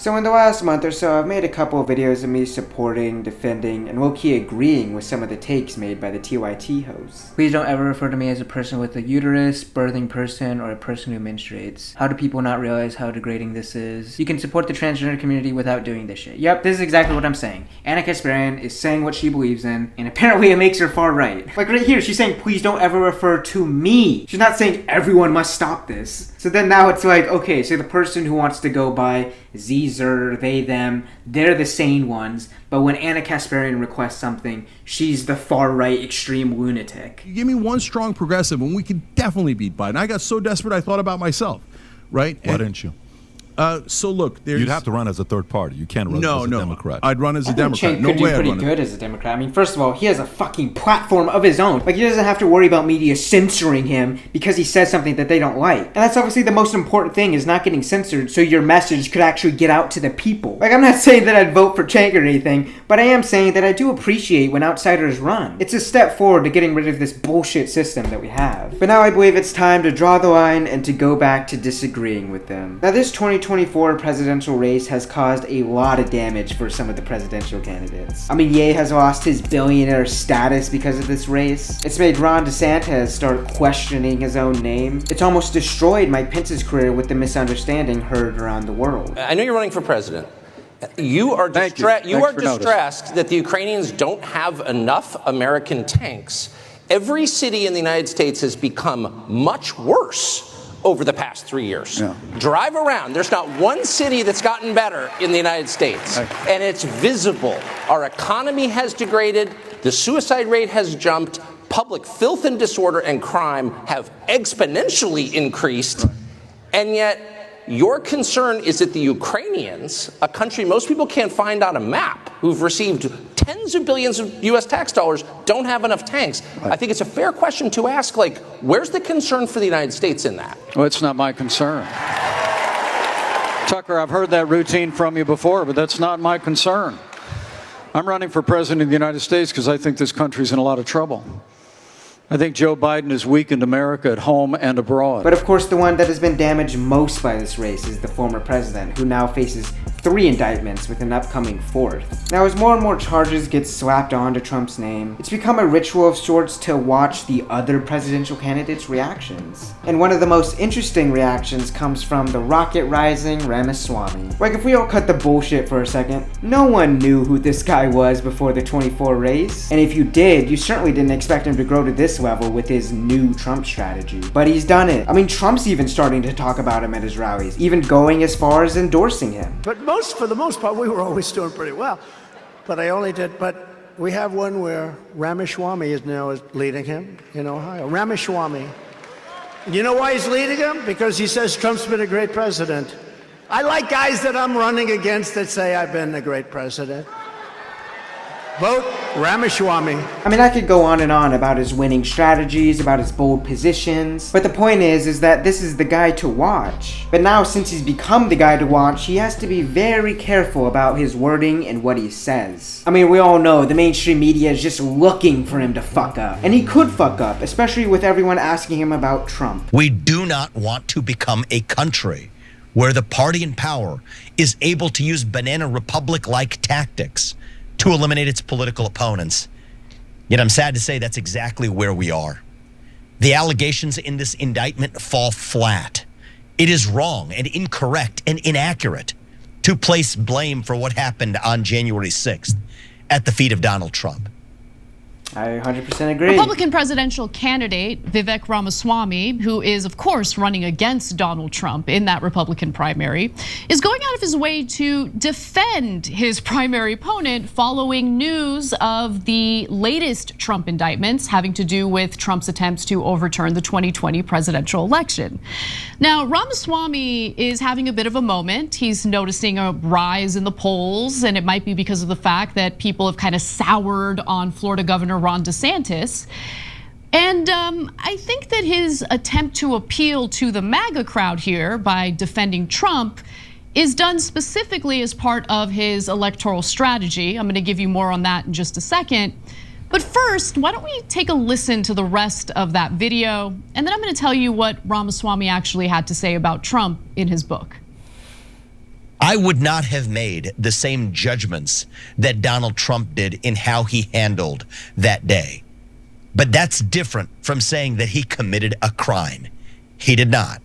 So in the last month or so, I've made a couple of videos of me supporting, defending, and low-key agreeing with some of the takes made by the TYT hosts. Please don't ever refer to me as a person with a uterus, birthing person, or a person who menstruates. How do people not realize how degrading this is? You can support the transgender community without doing this shit. Yep, this is exactly what I'm saying. Ana Kasparian is saying what she believes in, and apparently it makes her far right. Like right here, she's saying, please don't ever refer to me. She's not saying everyone must stop this. So then now it's like, okay, so the person who wants to go by Zer, they, them, they're the sane ones, but when Ana Kasparian requests something, she's the far-right extreme lunatic. You give me one strong progressive and we could definitely beat Biden. I got so desperate I thought about myself, right? Why didn't you? So look, there's... You'd have to run as a third party. You can't run as a Democrat. I'd run as a Democrat. Cenk could do pretty good as a Democrat. I mean, first of all, he has a fucking platform of his own. Like, he doesn't have to worry about media censoring him because he says something that they don't like. And that's obviously the most important thing, is not getting censored so your message could actually get out to the people. Like, I'm not saying that I'd vote for Cenk or anything, but I am saying that I do appreciate when outsiders run. It's a step forward to getting rid of this bullshit system that we have. But now I believe it's time to draw the line and to go back to disagreeing with them. Now, this 2024 presidential race has caused a lot of damage for some of the presidential candidates. I mean, Ye has lost his billionaire status because of this race. It's made Ron DeSantis start questioning his own name. It's almost destroyed Mike Pence's career with the misunderstanding heard around the world. I know you're running for president. You are distressed that the Ukrainians don't have enough American tanks. Every city in the United States has become much worse over the past 3 years. Yeah. Drive around. There's not one city that's gotten better in the United States. And it's visible. Our economy has degraded. The suicide rate has jumped. Public filth and disorder and crime have exponentially increased. And yet, your concern is that the Ukrainians, a country most people can't find on a map, who've received tens of billions of U.S. tax dollars, don't have enough tanks. I think it's a fair question to ask, like, where's the concern for the United States in that? Well, it's not my concern. Tucker, I've heard that routine from you before, but that's not my concern. I'm running for president of the United States because I think this country's in a lot of trouble. I think Joe Biden has weakened America at home and abroad. But of course, the one that has been damaged most by this race is the former president, who now faces 3 indictments with an upcoming 4th. Now, as more and more charges get slapped onto Trump's name, it's become a ritual of sorts to watch the other presidential candidates' reactions. And one of the most interesting reactions comes from the rocket-rising Ramaswamy. Like, if we all cut the bullshit for a second, no one knew who this guy was before the 24 race. And if you did, you certainly didn't expect him to grow to this level with his new Trump strategy. But he's done it. I mean, Trump's even starting to talk about him at his rallies, even going as far as endorsing him. But for the most part, we were always doing pretty well. But we have one where Ramaswamy is now leading him in Ohio. Ramaswamy. You know why he's leading him? Because he says Trump's been a great president. I like guys that I'm running against that say I've been a great president. Vote Ramaswamy. I mean, I could go on and on about his winning strategies, about his bold positions, but the point is that this is the guy to watch. But now, since he's become the guy to watch, he has to be very careful about his wording and what he says. I mean, we all know the mainstream media is just looking for him to fuck up. And he could fuck up, especially with everyone asking him about Trump. We do not want to become a country where the party in power is able to use banana republic-like tactics to eliminate its political opponents. Yet I'm sad to say that's exactly where we are. The allegations in this indictment fall flat. It is wrong and incorrect and inaccurate to place blame for what happened on January 6th at the feet of Donald Trump. I 100% agree. Republican presidential candidate Vivek Ramaswamy, who is, of course, running against Donald Trump in that Republican primary, is going out of his way to defend his primary opponent following news of the latest Trump indictments having to do with Trump's attempts to overturn the 2020 presidential election. Now, Ramaswamy is having a bit of a moment. He's noticing a rise in the polls, and it might be because of the fact that people have kind of soured on Florida Governor Ron DeSantis. And I think that his attempt to appeal to the MAGA crowd here by defending Trump is done specifically as part of his electoral strategy. I'm gonna give you more on that in just a second. But first, why don't we take a listen to the rest of that video, and then I'm gonna tell you what Ramaswamy actually had to say about Trump in his book. I would not have made the same judgments that Donald Trump did in how he handled that day. But that's different from saying that he committed a crime. He did not.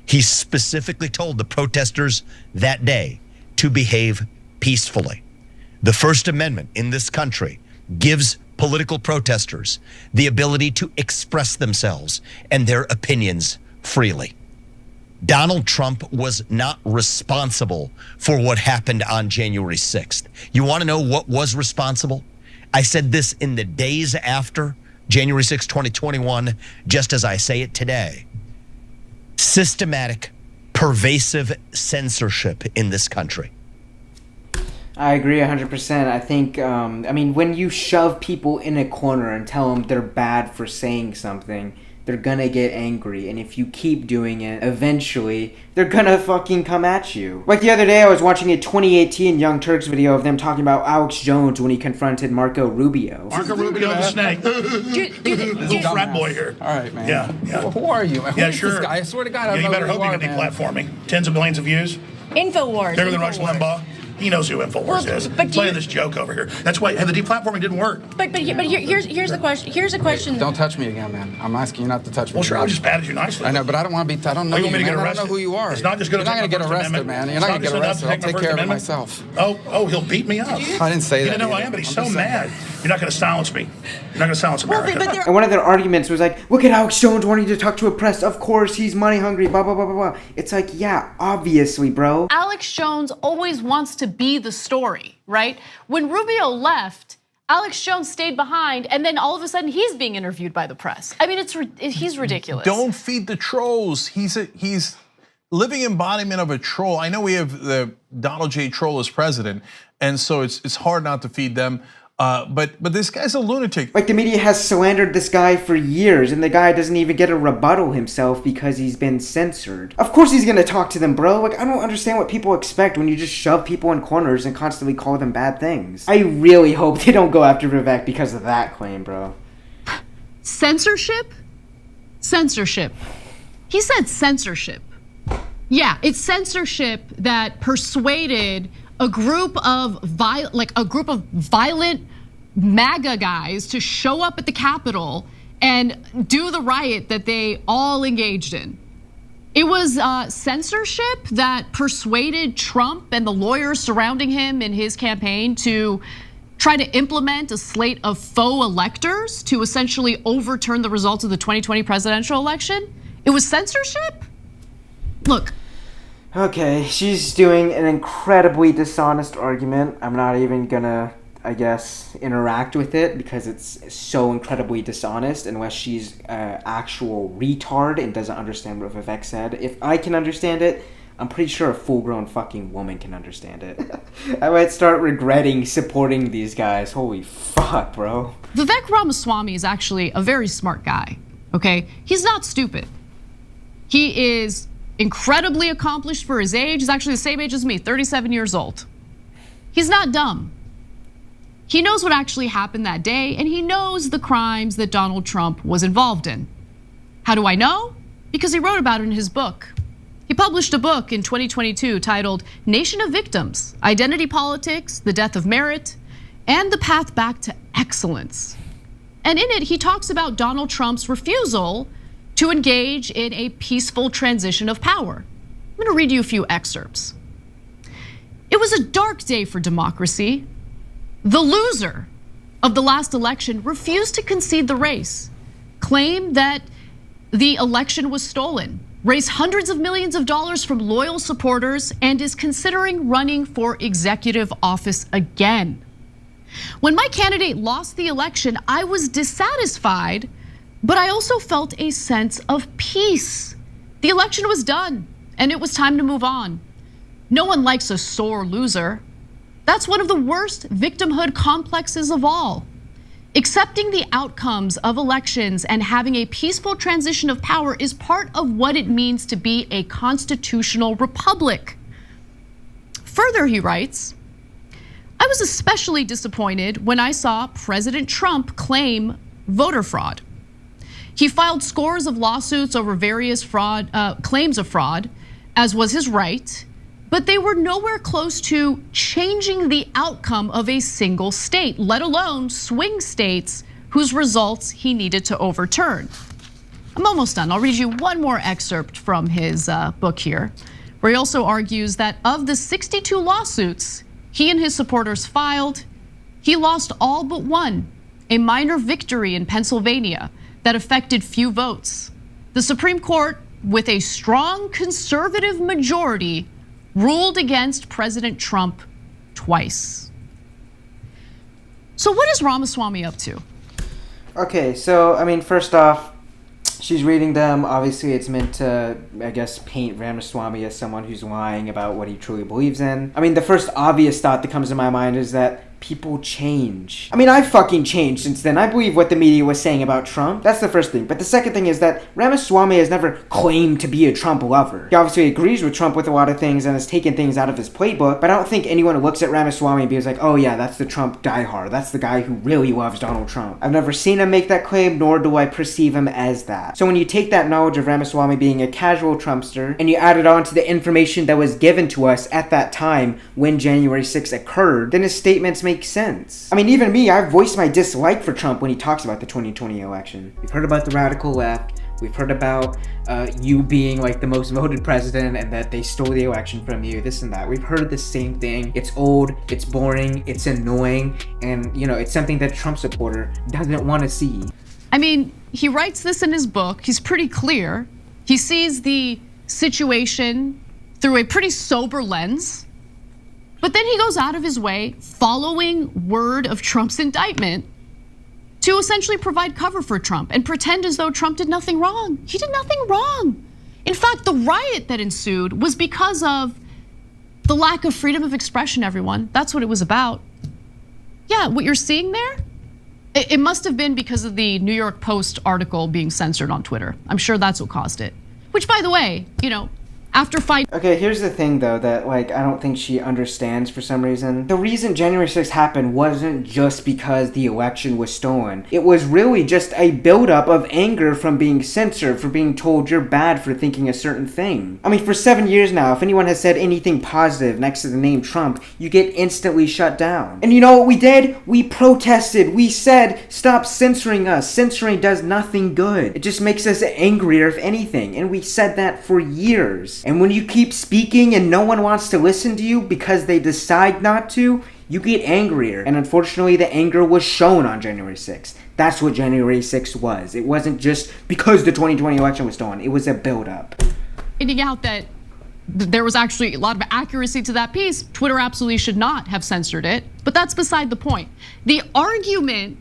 He specifically told the protesters that day to behave peacefully. The First Amendment in this country gives political protesters the ability to express themselves and their opinions freely. Donald Trump was not responsible for what happened on January 6th. You want to know what was responsible? I said this in the days after January 6, 2021, just as I say it today. Systematic, pervasive censorship in this country. I agree 100%. I think, when you shove people in a corner and tell them they're bad for saying something, they're gonna get angry. And if you keep doing it, eventually, they're gonna fucking come at you. Like the other day, I was watching a 2018 Young Turks video of them talking about Alex Jones when he confronted Marco Rubio. Marco Rubio the snake. Little frat boy here. All right, man. Yeah. Well, who are you, man? Yeah, sure. This guy? I swear to God, I don't know you better who hope you can deplatform me. Tens of millions of views. InfoWars. Bigger than Rush Limbaugh. He knows who InfoWars is. But playing this joke over here. That's why the deplatforming didn't work. But here's the question. Here's a question. Hey, don't touch me again, man. I'm asking you not to touch me. Well, sure. I just patted you nicely. I know, but I don't want to be. I don't know you, man. I don't know who you are. It's not just going to. You're not going to get arrested, man. You're not going to get arrested. I'll take care of it myself. Oh, he'll beat me up. I didn't say that. He didn't know who I am, but he's so mad. You're not going to silence me. You're not going to silence America. And one of their arguments was like, look at Alex Jones wanting to talk to a press. Of course, he's money hungry, blah, blah, blah, blah, blah. It's like, yeah, obviously, bro. Alex Jones always wants to be the story, right? When Rubio left, Alex Jones stayed behind, and then all of a sudden he's being interviewed by the press. I mean, he's ridiculous. Don't feed the trolls. He's living embodiment of a troll. I know we have the Donald J. Troll as president, and so it's hard not to feed them. But this guy's a lunatic. Like the media has slandered this guy for years, and the guy doesn't even get a rebuttal himself because he's been censored. Of course he's gonna talk to them, bro. Like, I don't understand what people expect when you just shove people in corners and constantly call them bad things. I really hope they don't go after Vivek because of that claim, bro. Censorship? Censorship. He said censorship. Yeah, it's censorship that persuaded a group of violent MAGA guys to show up at the Capitol and do the riot that they all engaged in. It was censorship that persuaded Trump and the lawyers surrounding him in his campaign to try to implement a slate of faux electors to essentially overturn the results of the 2020 presidential election. It was censorship? Look. Okay, she's doing an incredibly dishonest argument. I'm not even gonna, I guess, interact with it because it's so incredibly dishonest unless she's an actual retard and doesn't understand what Vivek said. If I can understand it, I'm pretty sure a full-grown fucking woman can understand it. I might start regretting supporting these guys. Holy fuck, bro. Vivek Ramaswamy is actually a very smart guy, okay? He's not stupid. He is incredibly accomplished for his age. He's actually the same age as me, 37 years old. He's not dumb. He knows what actually happened that day, and he knows the crimes that Donald Trump was involved in. How do I know? Because he wrote about it in his book. He published a book in 2022 titled Nation of Victims: Identity Politics, the Death of Merit, and the Path Back to Excellence. And in it, he talks about Donald Trump's refusal to engage in a peaceful transition of power. I'm gonna read you a few excerpts. It was a dark day for democracy. The loser of the last election refused to concede the race, claimed that the election was stolen, raised hundreds of millions of dollars from loyal supporters, and is considering running for executive office again. When my candidate lost the election, I was dissatisfied, but I also felt a sense of peace. The election was done, and it was time to move on. No one likes a sore loser. That's one of the worst victimhood complexes of all. Accepting the outcomes of elections and having a peaceful transition of power is part of what it means to be a constitutional republic. Further, he writes, I was especially disappointed when I saw President Trump claim voter fraud. He filed scores of lawsuits over various claims of fraud, as was his right. but they were nowhere close to changing the outcome of a single state, let alone swing states whose results he needed to overturn. I'm almost done. I'll read you one more excerpt from his book here, where he also argues that of the 62 lawsuits he and his supporters filed, he lost all but one, a minor victory in Pennsylvania that affected few votes. The Supreme Court, with a strong conservative majority, ruled against President Trump twice. So what is Ramaswamy up to? Okay, so I mean, first off, she's reading them. Obviously, it's meant to, I guess, paint Ramaswamy as someone who's lying about what he truly believes in. I mean, the first obvious thought that comes to my mind is that people change. I mean, I fucking changed since then. I believe what the media was saying about Trump. That's the first thing. But the second thing is that Ramaswamy has never claimed to be a Trump lover. He obviously agrees with Trump with a lot of things and has taken things out of his playbook, but I don't think anyone looks at Ramaswamy and be like, oh yeah, that's the Trump diehard. That's the guy who really loves Donald Trump. I've never seen him make that claim, nor do I perceive him as that. So when you take that knowledge of Ramaswamy being a casual Trumpster and you add it on to the information that was given to us at that time when January 6th occurred, then his statements make sense. I mean, even me, I've voiced my dislike for Trump when he talks about the 2020 election. We've heard about the radical left. We've heard about you being like the most voted president and that they stole the election from you, this and that. We've heard the same thing. It's old, it's boring, it's annoying, and it's something that a Trump supporter doesn't want to see. I mean, he writes this in his book. He's pretty clear. He sees the situation through a pretty sober lens. But then he goes out of his way, following word of Trump's indictment, to essentially provide cover for Trump and pretend as though Trump did nothing wrong. He did nothing wrong. In fact, the riot that ensued was because of the lack of freedom of expression, everyone. That's what it was about. Yeah, what you're seeing there, it must have been because of the New York Post article being censored on Twitter. I'm sure that's what caused it. Which, by the way, after fight. Okay, here's the thing though that I don't think she understands for some reason. The reason January 6th happened wasn't just because the election was stolen. It was really just a buildup of anger from being censored, for being told you're bad for thinking a certain thing. I mean, for 7 years now, if anyone has said anything positive next to the name Trump, you get instantly shut down. And you know what we did? We protested. We said, stop censoring us. Censoring does nothing good. It just makes us angrier if anything. And we said that for years. And when you keep speaking and no one wants to listen to you because they decide not to, you get angrier. And unfortunately, the anger was shown on January 6th. That's what January 6th was. It wasn't just because the 2020 election was stolen. It was a buildup. Finding out that there was actually a lot of accuracy to that piece, Twitter absolutely should not have censored it. But that's beside the point. The argument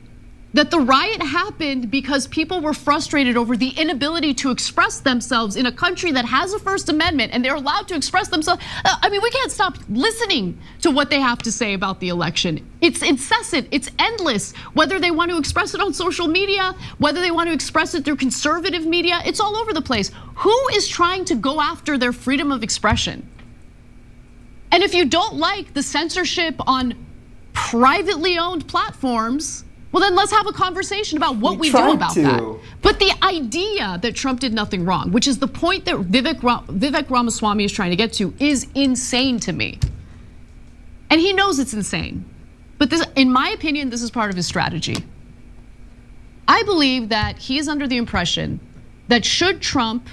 that the riot happened because people were frustrated over the inability to express themselves in a country that has a First Amendment and they're allowed to express themselves. I mean, we can't stop listening to what they have to say about the election. It's incessant, it's endless. Whether they want to express it on social media, whether they want to express it through conservative media, it's all over the place. Who is trying to go after their freedom of expression? And if you don't like the censorship on privately owned platforms, well, then let's have a conversation about what we do about that. But the idea that Trump did nothing wrong, which is the point that Vivek Ramaswamy is trying to get to, is insane to me. And he knows it's insane. But this, in my opinion, this is part of his strategy. I believe that he is under the impression that should Trump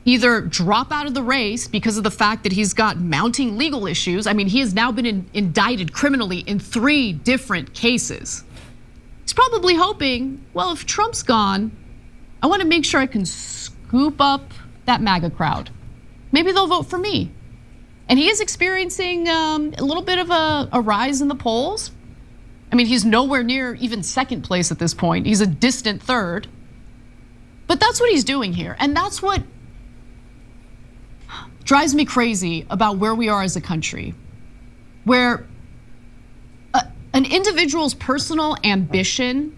either drop out of the race because of the fact that he's got mounting legal issues. I mean, he has now been indicted criminally in 3 different cases. He's probably hoping, well, if Trump's gone, I want to make sure I can scoop up that MAGA crowd. Maybe they'll vote for me. And he is experiencing a little bit of a rise in the polls. I mean, he's nowhere near even second place at this point. He's a distant third. But that's what he's doing here. And that's what drives me crazy about where we are as a country, where an individual's personal ambition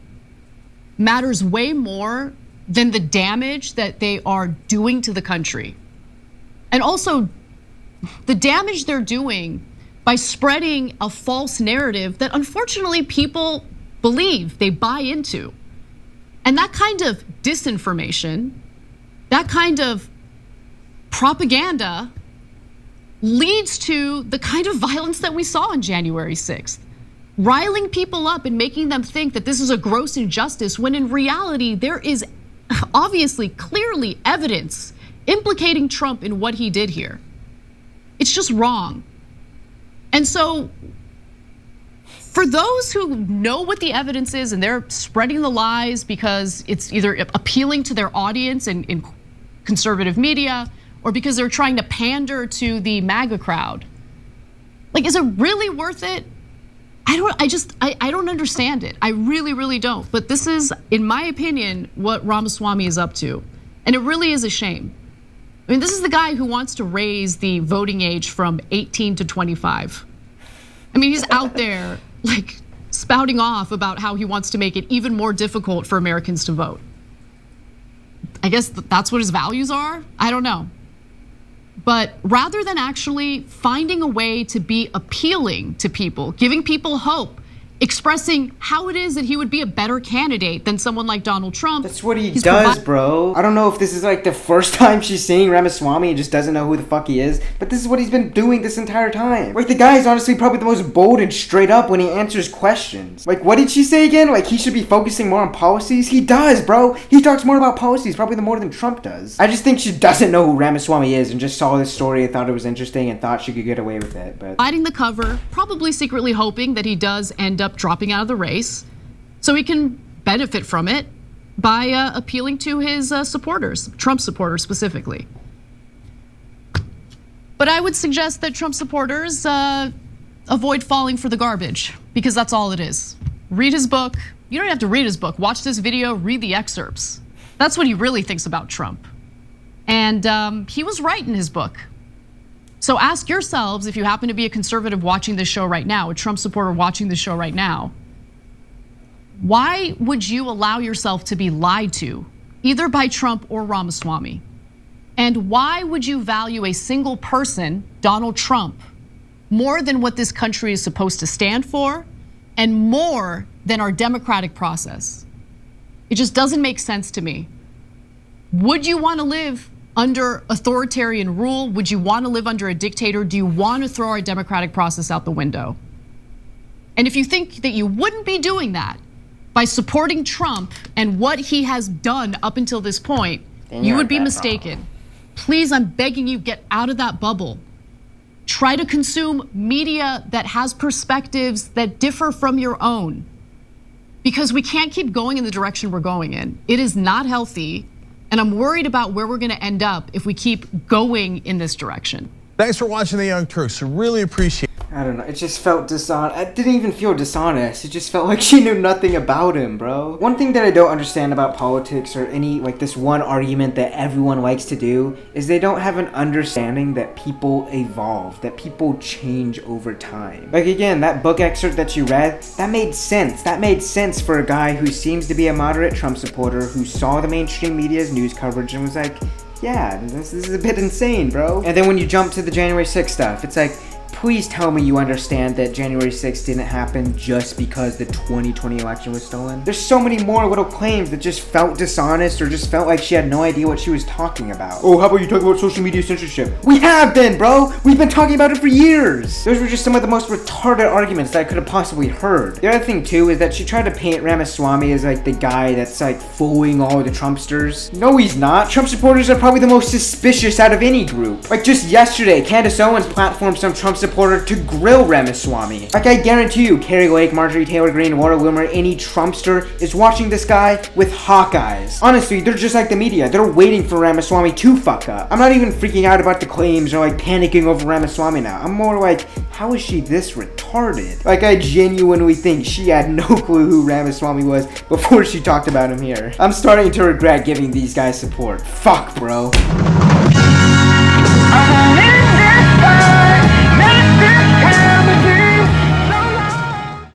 matters way more than the damage that they are doing to the country. And also the damage they're doing by spreading a false narrative that unfortunately people believe, they buy into. And that kind of disinformation, that kind of propaganda leads to the kind of violence that we saw on January 6th. Riling people up and making them think that this is a gross injustice, when in reality, there is obviously, clearly evidence implicating Trump in what he did here. It's just wrong. And so, for those who know what the evidence is and they're spreading the lies because it's either appealing to their audience in conservative media or because they're trying to pander to the MAGA crowd, like, is it really worth it? I don't understand it. I really, really don't. But this is, in my opinion, what Ramaswamy is up to. And it really is a shame. I mean, this is the guy who wants to raise the voting age from 18 to 25. I mean, he's out there like spouting off about how he wants to make it even more difficult for Americans to vote. I guess that's what his values are. I don't know. But rather than actually finding a way to be appealing to people, giving people hope, expressing how it is that he would be a better candidate than someone like Donald Trump. That's what he does, bro. I don't know if this is like the first time she's seeing Ramaswamy and just doesn't know who the fuck he is, but this is what he's been doing this entire time. Like, the guy is honestly probably the most bold and straight up when he answers questions. Like, what did she say again? Like, he should be focusing more on policies? He does, bro. He talks more about policies, probably more than Trump does. I just think she doesn't know who Ramaswamy is and just saw this story and thought it was interesting and thought she could get away with it, but... Hiding the cover, probably secretly hoping that he does end up dropping out of the race so he can benefit from it by appealing to his supporters, Trump supporters specifically. But I would suggest that Trump supporters avoid falling for the garbage, because that's all it is. Read his book. You don't have to read his book. Watch this video, read the excerpts. That's what he really thinks about Trump. And he was right in his book. So ask yourselves, if you happen to be a conservative watching this show right now, a Trump supporter watching this show right now, why would you allow yourself to be lied to, either by Trump or Ramaswamy? And why would you value a single person, Donald Trump, more than what this country is supposed to stand for and more than our democratic process? It just doesn't make sense to me. Would you want to live under authoritarian rule? Would you want to live under a dictator? Do you want to throw our democratic process out the window? And if you think that you wouldn't be doing that by supporting Trump and what he has done up until this point, you would be mistaken. Please, I'm begging you, get out of that bubble. Try to consume media that has perspectives that differ from your own, because we can't keep going in the direction we're going in. It is not healthy. And I'm worried about where we're gonna end up if we keep going in this direction. Thanks for watching the Young Turks. I really appreciate it. I don't know, it just felt dishonest. It didn't even feel dishonest. It just felt like she knew nothing about him, bro. One thing that I don't understand about politics, or any, like, this one argument that everyone likes to do, is they don't have an understanding that people evolve, that people change over time. Like, again, that book excerpt that you read, that made sense. That made sense for a guy who seems to be a moderate Trump supporter, who saw the mainstream media's news coverage and was like, yeah, this is a bit insane, bro. And then when you jump to the January 6th stuff, it's like, please tell me you understand that January 6th didn't happen just because the 2020 election was stolen. There's so many more little claims that just felt dishonest or just felt like she had no idea what she was talking about. Oh, how about you talk about social media censorship? We have been, bro! We've been talking about it for years! Those were just some of the most retarded arguments that I could have possibly heard. The other thing too is that she tried to paint Ramaswamy as like the guy that's like fooling all the Trumpsters. No, he's not. Trump supporters are probably the most suspicious out of any group. Like just yesterday, Candace Owens platformed some Trump supporter to grill Ramaswamy. Like, I guarantee you, Carrie Lake, Marjorie Taylor Greene, Laura Loomer, any Trumpster is watching this guy with hawk eyes. Honestly, they're just like the media. They're waiting for Ramaswamy to fuck up. I'm not even freaking out about the claims or like panicking over Ramaswamy now. I'm more like, how is she this retarded? Like, I genuinely think she had no clue who Ramaswamy was before she talked about him here. I'm starting to regret giving these guys support. Fuck, bro.